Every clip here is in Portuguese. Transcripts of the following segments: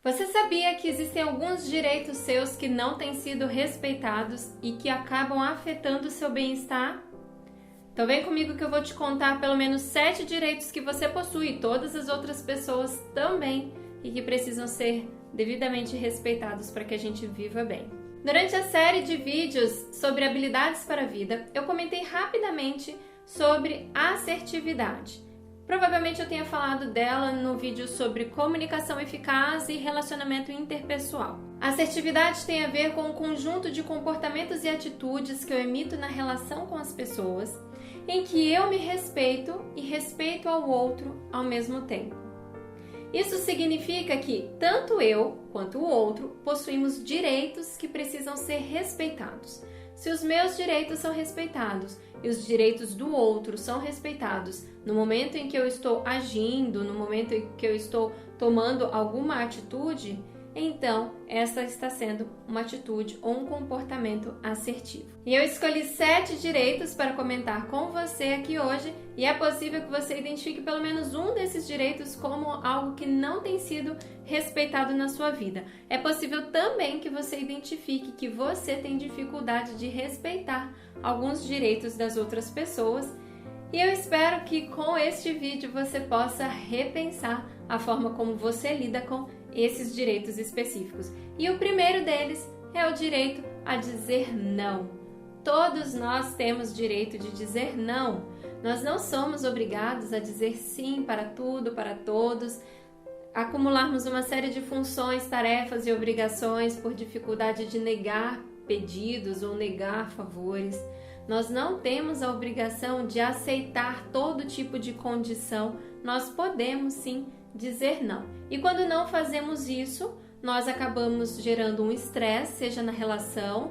Você sabia que existem alguns direitos seus que não têm sido respeitados e que acabam afetando o seu bem-estar? Então vem comigo que eu vou te contar pelo menos 7 direitos que você possui e todas as outras pessoas também e que precisam ser devidamente respeitados para que a gente viva bem. Durante a série de vídeos sobre habilidades para a vida, eu comentei rapidamente sobre assertividade. Provavelmente eu tenha falado dela no vídeo sobre comunicação eficaz e relacionamento interpessoal. A assertividade tem a ver com um conjunto de comportamentos e atitudes que eu emito na relação com as pessoas, em que eu me respeito e respeito ao outro ao mesmo tempo. Isso significa que tanto eu quanto o outro possuímos direitos que precisam ser respeitados. Se os meus direitos são respeitados e os direitos do outro são respeitados no momento em que eu estou agindo, no momento em que eu estou tomando alguma atitude, então essa está sendo uma atitude ou um comportamento assertivo. E eu escolhi 7 direitos para comentar com você aqui hoje e é possível que você identifique pelo menos um desses direitos como algo que não tem sido respeitado na sua vida. É possível também que você identifique que você tem dificuldade de respeitar alguns direitos das outras pessoas. E eu espero que com este vídeo você possa repensar a forma como você lida com esses direitos específicos. E o primeiro deles é o direito a dizer não. Todos nós temos direito de dizer não. Nós não somos obrigados a dizer sim para tudo, para todos, acumularmos uma série de funções, tarefas e obrigações por dificuldade de negar pedidos ou negar favores. Nós não temos a obrigação de aceitar todo tipo de condição. Nós podemos sim dizer não. E quando não fazemos isso, nós acabamos gerando um estresse, seja na relação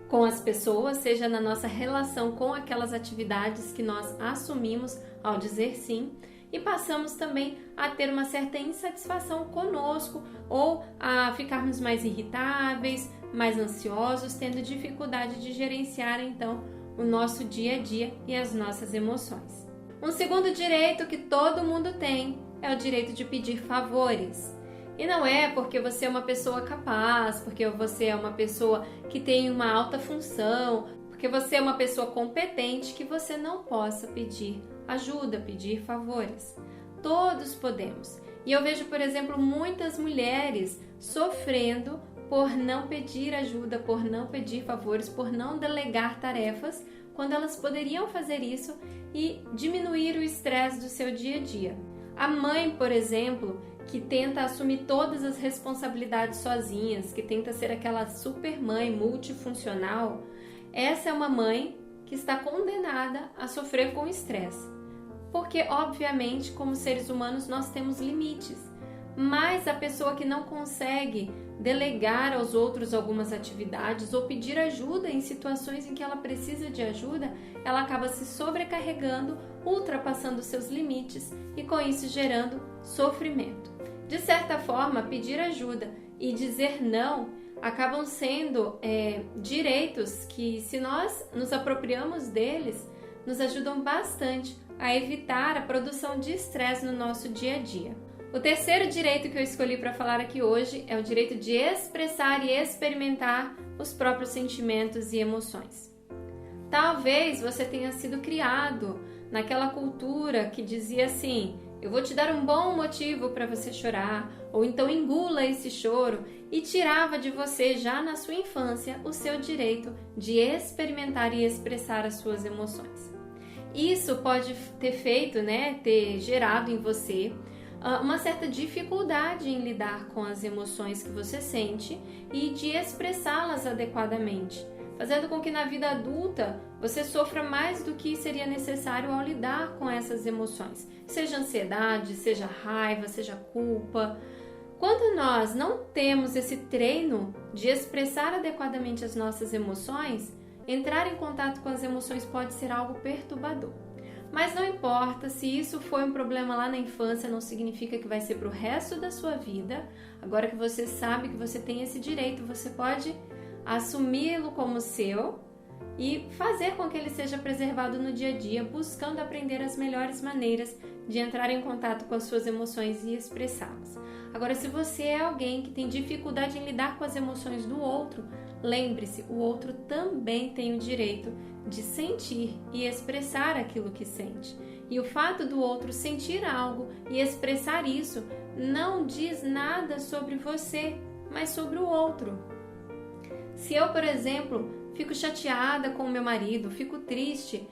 com as pessoas, seja na nossa relação com aquelas atividades que nós assumimos ao dizer sim, e passamos também a ter uma certa insatisfação conosco ou a ficarmos mais irritáveis, mais ansiosos, tendo dificuldade de gerenciar então o nosso dia a dia e as nossas emoções. Um segundo direito que todo mundo tem é o direito de pedir favores. E não é porque você é uma pessoa capaz, porque você é uma pessoa que tem uma alta função, porque você é uma pessoa competente que você não possa pedir ajuda, pedir favores. Todos podemos. E eu vejo, por exemplo, muitas mulheres sofrendo por não pedir ajuda, por não pedir favores, por não delegar tarefas, quando elas poderiam fazer isso e diminuir o estresse do seu dia a dia. A mãe, por exemplo, que tenta assumir todas as responsabilidades sozinhas, que tenta ser aquela super mãe multifuncional, essa é uma mãe que está condenada a sofrer com estresse. Porque, obviamente, como seres humanos, nós temos limites. Mas a pessoa que não consegue delegar aos outros algumas atividades ou pedir ajuda em situações em que ela precisa de ajuda, ela acaba se sobrecarregando, ultrapassando seus limites e com isso gerando sofrimento. De certa forma, pedir ajuda e dizer não acabam sendo direitos que, se nós nos apropriamos deles, nos ajudam bastante a evitar a produção de estresse no nosso dia a dia. O terceiro direito que eu escolhi para falar aqui hoje é o direito de expressar e experimentar os próprios sentimentos e emoções. Talvez você tenha sido criado naquela cultura que dizia assim: eu vou te dar um bom motivo para você chorar, ou então engula esse choro, e tirava de você já na sua infância o seu direito de experimentar e expressar as suas emoções. Isso pode ter feito, ter gerado em você uma certa dificuldade em lidar com as emoções que você sente e de expressá-las adequadamente, fazendo com que na vida adulta você sofra mais do que seria necessário ao lidar com essas emoções, seja ansiedade, seja raiva, seja culpa. Quando nós não temos esse treino de expressar adequadamente as nossas emoções, entrar em contato com as emoções pode ser algo perturbador. Mas não importa, se isso foi um problema lá na infância, não significa que vai ser para o resto da sua vida. Agora que você sabe que você tem esse direito, você pode assumi-lo como seu e fazer com que ele seja preservado no dia a dia, buscando aprender as melhores maneiras de entrar em contato com as suas emoções e expressá-las. Agora, se você é alguém que tem dificuldade em lidar com as emoções do outro, lembre-se, o outro também tem o direito de sentir e expressar aquilo que sente. E o fato do outro sentir algo e expressar isso não diz nada sobre você, mas sobre o outro. Se eu, por exemplo, fico chateada com o meu marido, fico triste,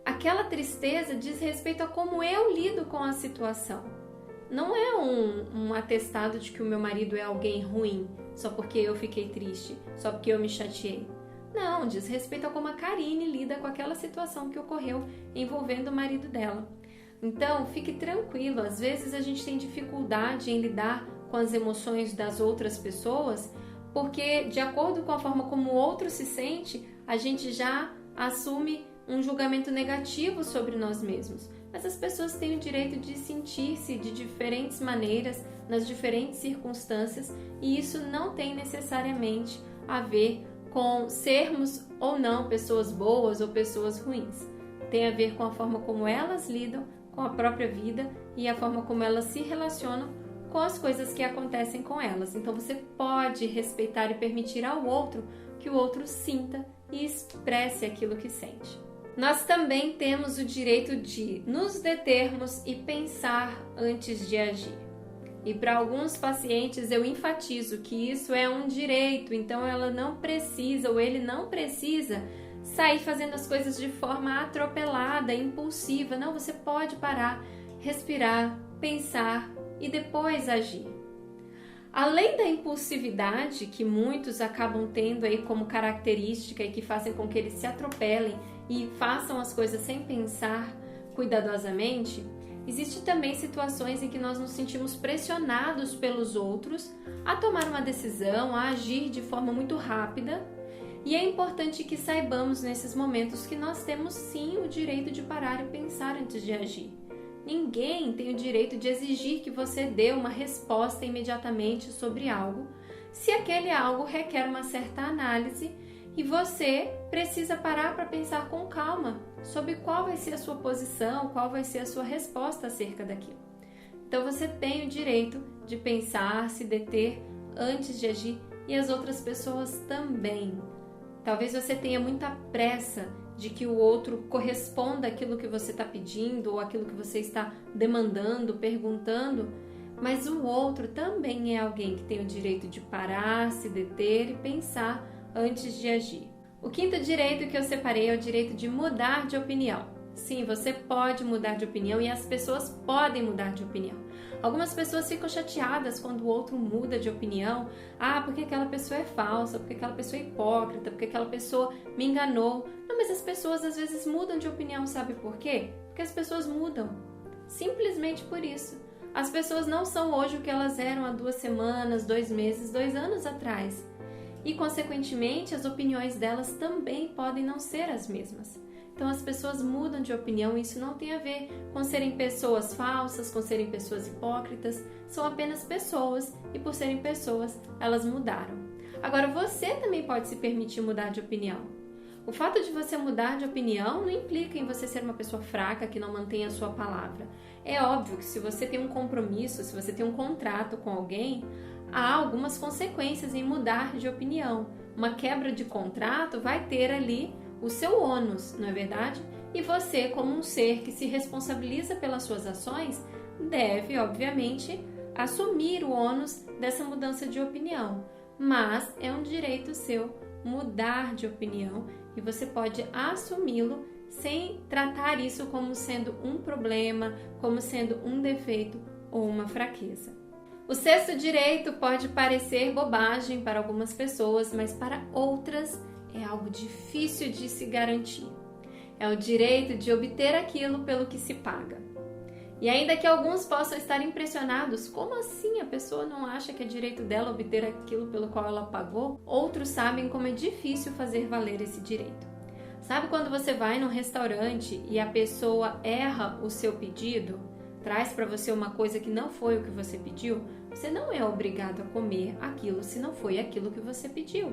aquela tristeza diz respeito a como eu lido com a situação. Não é um atestado de que o meu marido é alguém ruim, só porque eu fiquei triste, só porque eu me chateei. Não, diz respeito a como a Karine lida com aquela situação que ocorreu envolvendo o marido dela. Então, fique tranquilo, às vezes a gente tem dificuldade em lidar com as emoções das outras pessoas, porque de acordo com a forma como o outro se sente, a gente já assume um julgamento negativo sobre nós mesmos. Mas as pessoas têm o direito de sentir-se de diferentes maneiras, nas diferentes circunstâncias, e isso não tem necessariamente a ver com sermos ou não pessoas boas ou pessoas ruins. Tem a ver com a forma como elas lidam com a própria vida e a forma como elas se relacionam com as coisas que acontecem com elas. Então você pode respeitar e permitir ao outro que o outro sinta e expresse aquilo que sente. Nós também temos o direito de nos determos e pensar antes de agir. E para alguns pacientes eu enfatizo que isso é um direito, então ela não precisa ou ele não precisa sair fazendo as coisas de forma atropelada, impulsiva. Não, você pode parar, respirar, pensar e depois agir. Além da impulsividade que muitos acabam tendo aí como característica e que fazem com que eles se atropelem e façam as coisas sem pensar cuidadosamente, existem também situações em que nós nos sentimos pressionados pelos outros a tomar uma decisão, a agir de forma muito rápida, e é importante que saibamos nesses momentos que nós temos sim o direito de parar e pensar antes de agir. Ninguém tem o direito de exigir que você dê uma resposta imediatamente sobre algo, se aquele algo requer uma certa análise e você precisa parar para pensar com calma sobre qual vai ser a sua posição, qual vai ser a sua resposta acerca daquilo. Então você tem o direito de pensar, se deter antes de agir e as outras pessoas também. Talvez você tenha muita pressa de que o outro corresponda àquilo que você está pedindo ou àquilo que você está demandando, perguntando, mas o outro também é alguém que tem o direito de parar, se deter e pensar antes de agir. O quinto direito que eu separei é o direito de mudar de opinião. Sim, você pode mudar de opinião e as pessoas podem mudar de opinião. Algumas pessoas ficam chateadas quando o outro muda de opinião. Porque aquela pessoa é falsa, porque aquela pessoa é hipócrita, porque aquela pessoa me enganou. Não, mas as pessoas às vezes mudam de opinião, sabe por quê? Porque as pessoas mudam. Simplesmente por isso. As pessoas não são hoje o que elas eram há 2 semanas, 2 meses, 2 anos atrás. E, consequentemente, as opiniões delas também podem não ser as mesmas. Então, as pessoas mudam de opinião e isso não tem a ver com serem pessoas falsas, com serem pessoas hipócritas. São apenas pessoas e, por serem pessoas, elas mudaram. Agora, você também pode se permitir mudar de opinião. O fato de você mudar de opinião não implica em você ser uma pessoa fraca que não mantém a sua palavra. É óbvio que se você tem um compromisso, se você tem um contrato com alguém, há algumas consequências em mudar de opinião. Uma quebra de contrato vai ter ali o seu ônus, não é verdade? E você, como um ser que se responsabiliza pelas suas ações, deve, obviamente, assumir o ônus dessa mudança de opinião. Mas é um direito seu mudar de opinião e você pode assumi-lo sem tratar isso como sendo um problema, como sendo um defeito ou uma fraqueza. O sexto direito pode parecer bobagem para algumas pessoas, mas para outras é algo difícil de se garantir. É o direito de obter aquilo pelo que se paga. E ainda que alguns possam estar impressionados, como assim a pessoa não acha que é direito dela obter aquilo pelo qual ela pagou? Outros sabem como é difícil fazer valer esse direito. Sabe quando você vai num restaurante e a pessoa erra o seu pedido? Traz para você uma coisa que não foi o que você pediu? Você não é obrigado a comer aquilo se não foi aquilo que você pediu.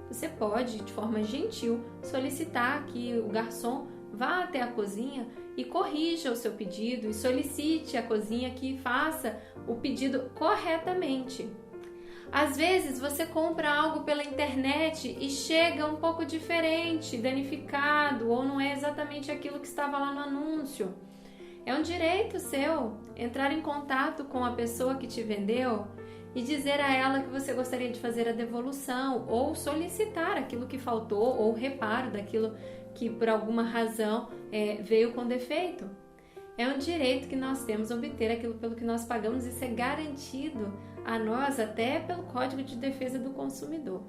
Você pode, de forma gentil, solicitar que o garçom vá até a cozinha e corrija o seu pedido e solicite a cozinha que faça o pedido corretamente. Às vezes você compra algo pela internet e chega um pouco diferente, danificado, ou não é exatamente aquilo que estava lá no anúncio. É um direito seu entrar em contato com a pessoa que te vendeu e dizer a ela que você gostaria de fazer a devolução ou solicitar aquilo que faltou ou reparo daquilo que por alguma razão veio com defeito. É um direito que nós temos obter aquilo pelo que nós pagamos, e isso é garantido a nós até pelo Código de Defesa do Consumidor.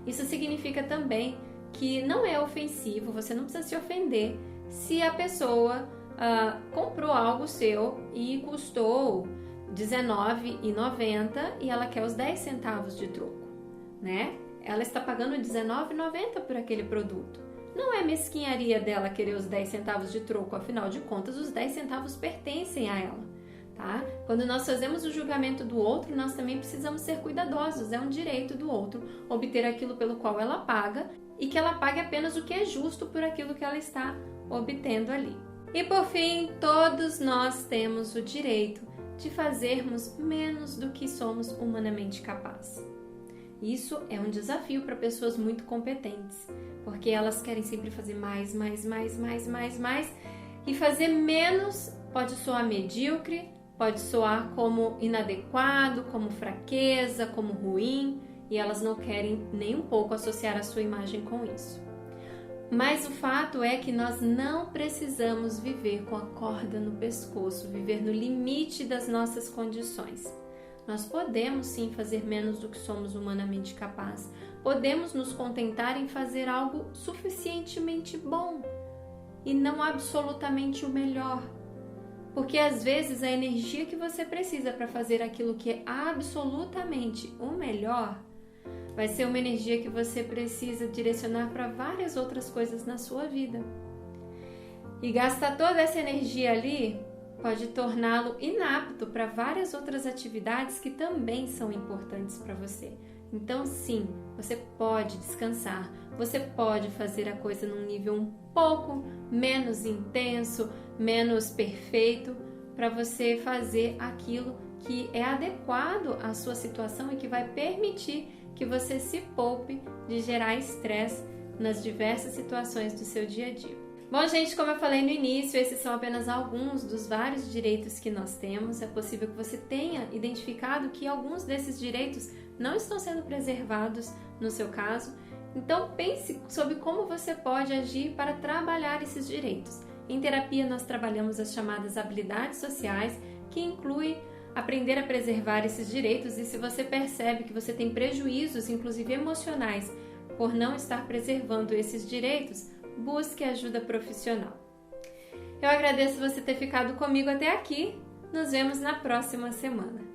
Isso significa também que não é ofensivo, você não precisa se ofender se a pessoa comprou algo seu e custou R$19,90 e ela quer os 10 centavos de troco, né? Ela está pagando R$19,90 por aquele produto. Não é mesquinharia dela querer os 10 centavos de troco, afinal de contas, os 10 centavos pertencem a ela, tá? Quando nós fazemos o julgamento do outro, nós também precisamos ser cuidadosos. É um direito do outro obter aquilo pelo qual ela paga e que ela pague apenas o que é justo por aquilo que ela está obtendo ali. E por fim, todos nós temos o direito de fazermos menos do que somos humanamente capazes. Isso é um desafio para pessoas muito competentes, porque elas querem sempre fazer mais, e fazer menos pode soar medíocre, pode soar como inadequado, como fraqueza, como ruim, e elas não querem nem um pouco associar a sua imagem com isso. Mas o fato é que nós não precisamos viver com a corda no pescoço, viver no limite das nossas condições. Nós podemos sim fazer menos do que somos humanamente capazes. Podemos nos contentar em fazer algo suficientemente bom e não absolutamente o melhor. Porque às vezes a energia que você precisa para fazer aquilo que é absolutamente o melhor vai ser uma energia que você precisa direcionar para várias outras coisas na sua vida. E gastar toda essa energia ali pode torná-lo inapto para várias outras atividades que também são importantes para você. Então, sim, você pode descansar, você pode fazer a coisa num nível um pouco menos intenso, menos perfeito, para você fazer aquilo que é adequado à sua situação e que vai permitir que você se poupe de gerar estresse nas diversas situações do seu dia a dia. Bom, gente, como eu falei no início, esses são apenas alguns dos vários direitos que nós temos. É possível que você tenha identificado que alguns desses direitos não estão sendo preservados no seu caso. Então, pense sobre como você pode agir para trabalhar esses direitos. Em terapia, nós trabalhamos as chamadas habilidades sociais, que inclui aprender a preservar esses direitos, e se você percebe que você tem prejuízos, inclusive emocionais, por não estar preservando esses direitos, busque ajuda profissional. Eu agradeço você ter ficado comigo até aqui. Nos vemos na próxima semana.